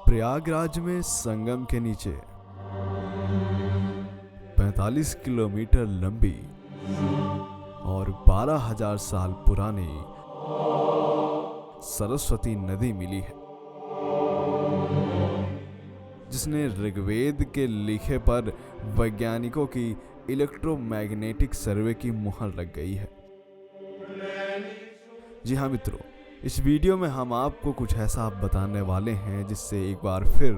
प्रयागराज में संगम के नीचे 45 किलोमीटर लंबी और 12,000 साल पुरानी सरस्वती नदी मिली है, जिसने ऋग्वेद के लिखे पर वैज्ञानिकों की इलेक्ट्रोमैग्नेटिक सर्वे की मुहर लग गई है। जी हाँ मित्रों, इस वीडियो में हम आपको कुछ ऐसा बताने वाले हैं जिससे एक बार फिर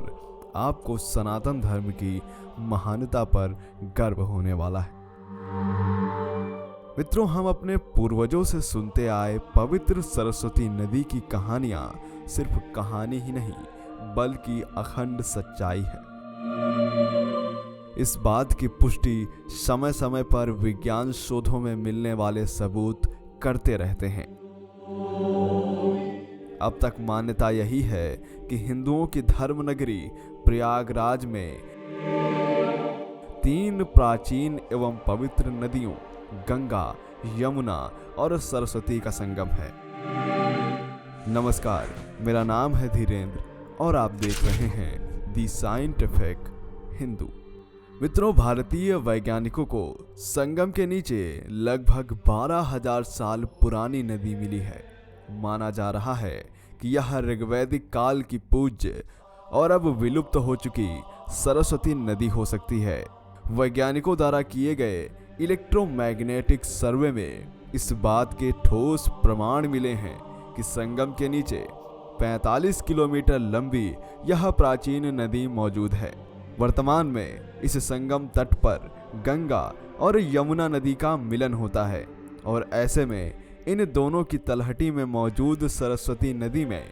आपको सनातन धर्म की महानता पर गर्व होने वाला है। मित्रों, हम अपने पूर्वजों से सुनते आए पवित्र सरस्वती नदी की कहानियां सिर्फ कहानी ही नहीं बल्कि अखंड सच्चाई है। इस बात की पुष्टि समय समय पर विज्ञान शोधों में मिलने वाले सबूत करते रहते हैं। अब तक मान्यता यही है कि हिंदुओं की धर्म नगरी प्रयागराज में 3 प्राचीन एवं पवित्र नदियों गंगा, यमुना और सरस्वती का संगम है। नमस्कार, मेरा नाम है धीरेन्द्र और आप देख रहे हैं दी साइंटिफिक हिंदू। मित्रों, भारतीय वैज्ञानिकों को संगम के नीचे लगभग 12,000 साल पुरानी नदी मिली है। माना जा रहा है कि यह ऋग्वैदिक काल की पूज्य और अब विलुप्त हो चुकी सरस्वती नदी हो सकती है। वैज्ञानिकों द्वारा किए गए इलेक्ट्रोमैग्नेटिक सर्वे में इस बात के ठोस प्रमाण मिले हैं कि संगम के नीचे 45 किलोमीटर लंबी यह प्राचीन नदी मौजूद है। वर्तमान में इस संगम तट पर गंगा और यमुना नदी का मिलन होता है और ऐसे में इन दोनों की तलहटी में मौजूद सरस्वती नदी में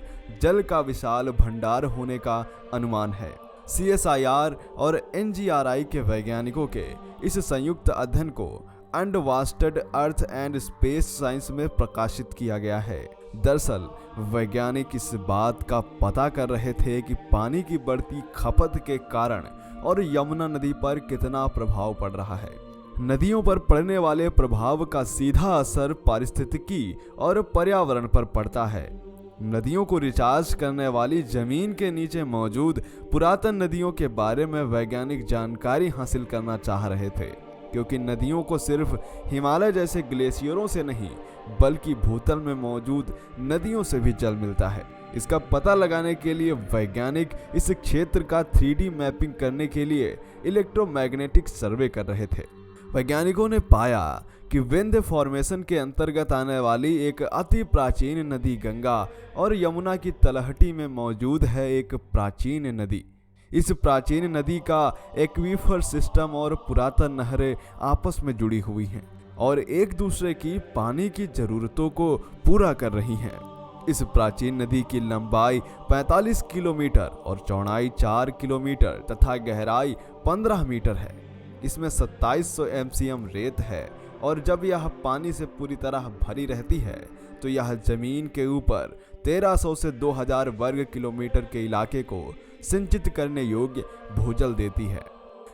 जल का विशाल भंडार होने का अनुमान है। CSIR और NGRI के वैज्ञानिकों के इस संयुक्त अध्ययन को अनवास्टेड अर्थ एंड स्पेस साइंस में प्रकाशित किया गया है। दरअसल वैज्ञानिक इस बात का पता कर रहे थे कि पानी की बढ़ती खपत के कारण और यमुना नदी पर कितना प्रभाव पड़ रहा है। नदियों पर पड़ने वाले प्रभाव का सीधा असर पारिस्थितिकी और पर्यावरण पर पड़ता है। नदियों को रिचार्ज करने वाली जमीन के नीचे मौजूद पुरातन नदियों के बारे में वैज्ञानिक जानकारी हासिल करना चाह रहे थे, क्योंकि नदियों को सिर्फ हिमालय जैसे ग्लेशियरों से नहीं बल्कि भूतल में मौजूद नदियों से भी जल मिलता है। इसका पता लगाने के लिए वैज्ञानिक इस क्षेत्र का 3D मैपिंग करने के लिए इलेक्ट्रोमैग्नेटिक सर्वे कर रहे थे। वैज्ञानिकों ने पाया कि विंध्य फॉर्मेशन के अंतर्गत आने वाली एक अति प्राचीन नदी गंगा और यमुना की तलहटी में मौजूद है एक प्राचीन नदी। इस प्राचीन नदी का एक्वीफर सिस्टम और पुरातन नहरें आपस में जुड़ी हुई हैं और एक दूसरे की पानी की जरूरतों को पूरा कर रही हैं। इस प्राचीन नदी की लंबाई 45 किलोमीटर और चौड़ाई 4 किलोमीटर तथा गहराई 15 मीटर है। इसमें 2700 MCM रेत है और जब यह पानी से पूरी तरह भरी रहती है तो यह जमीन के ऊपर 1300 से 2000 वर्ग किलोमीटर के इलाके को सिंचित करने योग्य भूजल देती है।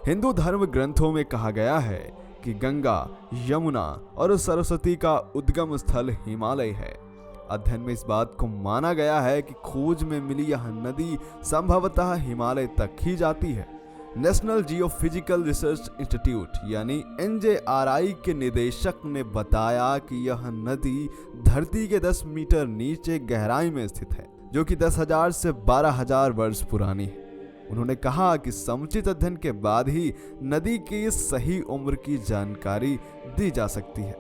हिंदू धर्म ग्रंथों में कहा गया है कि गंगा, यमुना और सरस्वती का उद्गम स्थल हिमालय है। अध्ययन में इस बात को माना गया है कि खोज में मिली यह नदी संभवतः हिमालय तक ही जाती है। नेशनल जियोफिजिकल रिसर्च इंस्टीट्यूट यानी NJRI के निदेशक ने बताया कि यह नदी धरती के 10 मीटर नीचे गहराई में स्थित है, जो कि 10,000 से 12,000 वर्ष पुरानी है। उन्होंने कहा कि समुचित अध्ययन के बाद ही नदी की सही उम्र की जानकारी दी जा सकती है।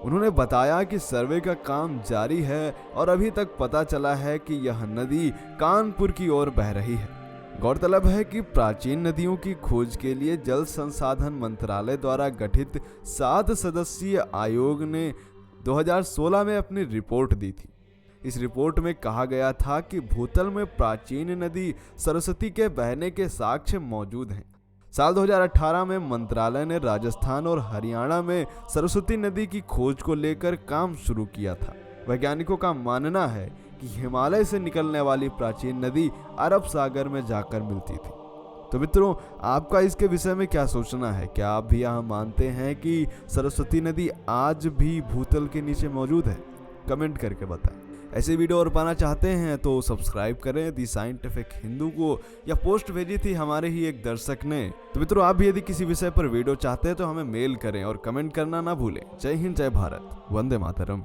उन्होंने बताया कि सर्वे का काम जारी है और अभी तक पता चला है कि यह नदी कानपुर की ओर बह रही है। गौरतलब है कि प्राचीन नदियों की खोज के लिए जल संसाधन मंत्रालय द्वारा गठित 7 सदस्यीय आयोग ने 2016 में अपनी रिपोर्ट दी थी। इस रिपोर्ट में कहा गया था कि भूतल में प्राचीन नदी सरस्वती के बहने के साक्ष्य मौजूद हैं। साल 2018 में मंत्रालय ने राजस्थान और हरियाणा में सरस्वती नदी की खोज को लेकर काम शुरू किया था। वैज्ञानिकों का मानना है कि हिमालय से निकलने वाली प्राचीन नदी अरब सागर में जाकर मिलती थी। तो मित्रों, आपका इसके विषय में क्या सोचना है? क्या आप भी यहाँ मानते हैं कि सरस्वती नदी आज भी भूतल के नीचे मौजूद है? कमेंट करके बताएं। ऐसे वीडियो और पाना चाहते हैं तो सब्सक्राइब करें दी साइंटिफिक हिंदू को, या पोस्ट भेजी थी हमारे ही एक दर्शक ने। तो मित्रों, आप भी यदि किसी विषय पर वीडियो चाहते हैं तो हमें मेल करें और कमेंट करना ना भूलें। जय हिंद, जय भारत, वंदे मातरम।